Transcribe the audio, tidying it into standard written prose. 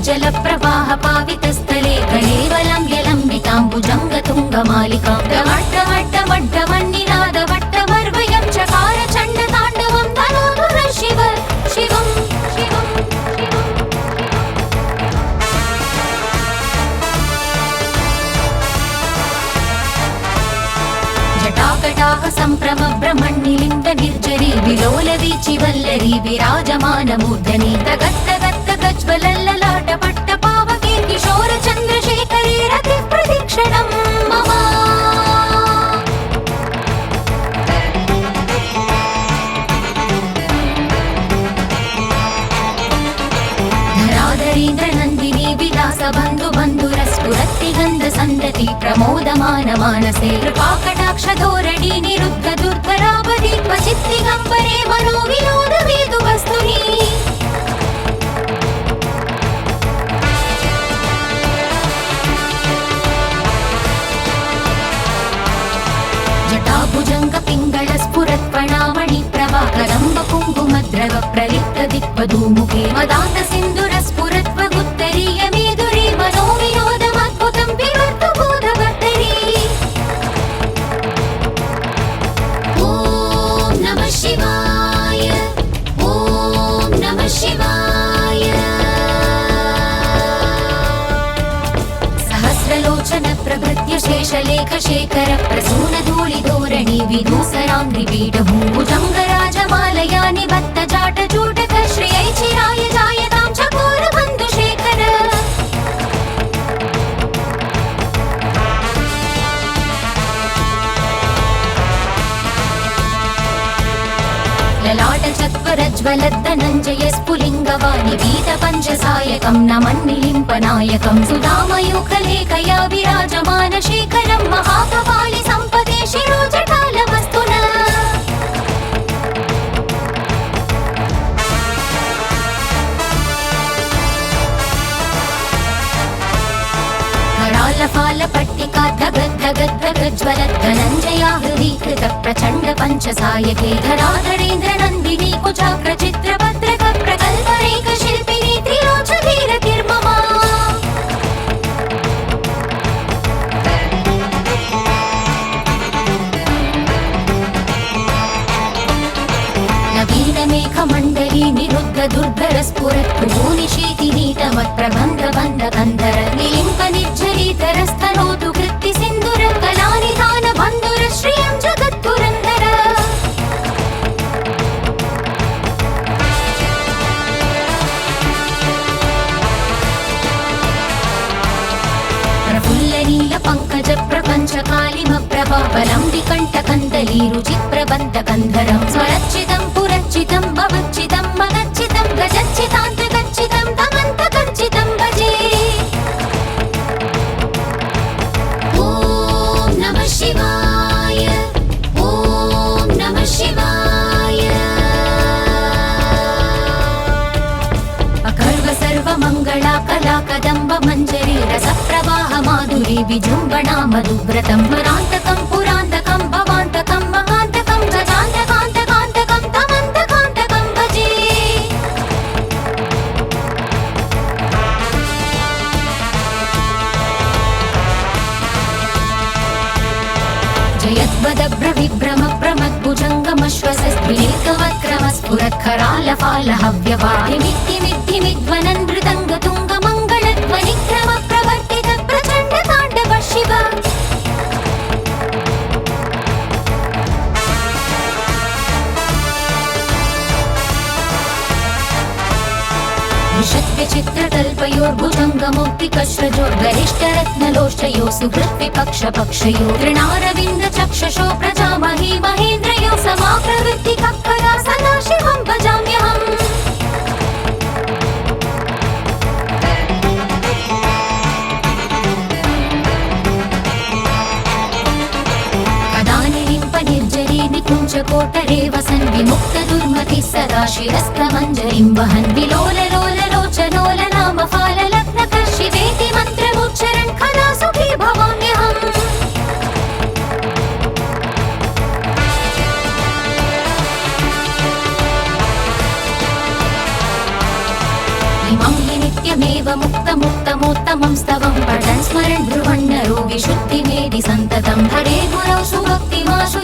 जल प्रवाह पावितस्थले कलेवलं यलम्बिताम्बुजङ्गतुङ्गमालिकां डमड्डमड्डमड्डमन्निनादवट्टमर्वयं चकार चण्डताण्डवं तनोतु नः शिव शिवं शिवं शिवं जटाकटाह सम्भ्रम ब्रह्मण्यलिङ्ग निर्जरी विलोलवीचि वल्लरी विराजमानमूर्धनि तगत्तगत्त गज्ज्वलल्ललाट पट्टपावके किशोर चन्द्रशेखरे रति प्रदीक्षणं मम धराधरीन्द्रनन्दिनी विलास बन्धु बन्धुरस्फुरत्ति गन्ध सन्दति प्रमोदमान मानसे कृपाकटाक्ष धोरणी निरुद्ध दुर्धरावधि क्वचित्तिगम्बरे मनो विनोद वेदु वस्तुनि जटाभुजङ्ग पिङ्गळ स्फुरत्पणामणि प्रवाकरम्ब कुङ्कुमद्रव प्रलिप्त दिक्पदूमुखे मदान्त सिन्दुर स्फुरत्वगुत्तरीय मेदुरे मनो विनोदमद्भुतं विवर्तु बोधवर्तरी ॐ नमः शिवाय ॐ नमः शिवाय सहस्रलोचन प्रभृत्य शेषलेख शेखर प्रसून धूलि धोरणि विधूसराङ्घ्रिपीठभूभुजङ्गराजमालया निबद्ध जाट जूटक श्रियै चिराय जायतां चकोर बन्धुशेखर ललाट चत्वरज्वलद्धनञ्जय स्फुलिङ्गवाणि वीत पञ्चसायकं नमन्निलिम्पनायकं सुधामयूखलेखया विराजमान शेखरं महाकपालि सम्पदे शिरोजटालमस्तु नः करालफालपट्टिका धगद्धगद्धगज्ज्वलद्धनञ्जया हृदि कृत प्रचण्ड पञ्चसायके धराधरेन्द्रनन्दिनी कुचाग्र चित्रभद्रक प्रकल्परेख शिल्पिनी त्रिलोचने रतिर्ममा नवीनमेघमण्डली निरुद्ध दुर्धर स्फुरत्कुभूनिशीतिनीतमत्प्रबन्ध बन्ध गन्धर निलिम्प निर्झरीतरस्तनोतु कृत्ति सिन्दुर कलानिधान बन्धुर श्रियं जगत्पुरन्दर प्रफुल्लनील पङ्कज प्रपञ्च कालिम प्रभावलं विकण्ठकन्दली रुचि प्रबन्ध गन्धरं स्वरच्चितं पुरच्चितं भवच्चितं मगच्चितं गजच्चितान्तगच्चितं तमन्तकच्चितं भजे ॐ नमः शिवाय ॐ नमः शिवाय अकर्व सर्वमङ्गला कला कदम्ब मञ्जरी रसप्रवाह माधुरी विजृम्भणा मधुव्रतं मरान्तकं पुरान्तकं भवान्तकं महान्तकं गजान्तकान्तकान्तकं तमन्तकान्तकं भजे जयद्वदभ्रविभ्रम प्रमद्भुजङ्गमश्वसस्फीर्कवक्रम स्फुरत्करालफालहव्यवादिमिद्धिमिद्धिमिध्वनन् मृदङ्गतुङ्गमङ्गलध्वनिक्रम प्रवर्तित प्रचण्ड ताण्डव शिव विचित्रकल्पयोर्भुजङ्गमौक्तिकश्रजोर्गरिष्ठरत्नलोष्टयो सुहृद्विपक्षपक्षयो तृणारविन्द चक्षुषो प्रजामही महेन्द्रयो समाप्रवृत्तिकक्करा सदाशिवं भजाम्यहम् निर्जरी निकुञ्ज कोटरे वसन् विमुक्त दुर्मतिः सदा शिरस्तमञ्जरीं वहन् विलोललोललोचनोल नाम फाललग्नकर्षिवेति मन्त्रमुच्चरन् खदा सुखी भवाम्यहम् इमं हि नित्यमेव मुक्तमोत्तमं स्तवं पठन् स्मरन् ब्रुवन् नरो विशुद्धिमेधि सन्ततं हरे गुरौ सुभक्तिमाशु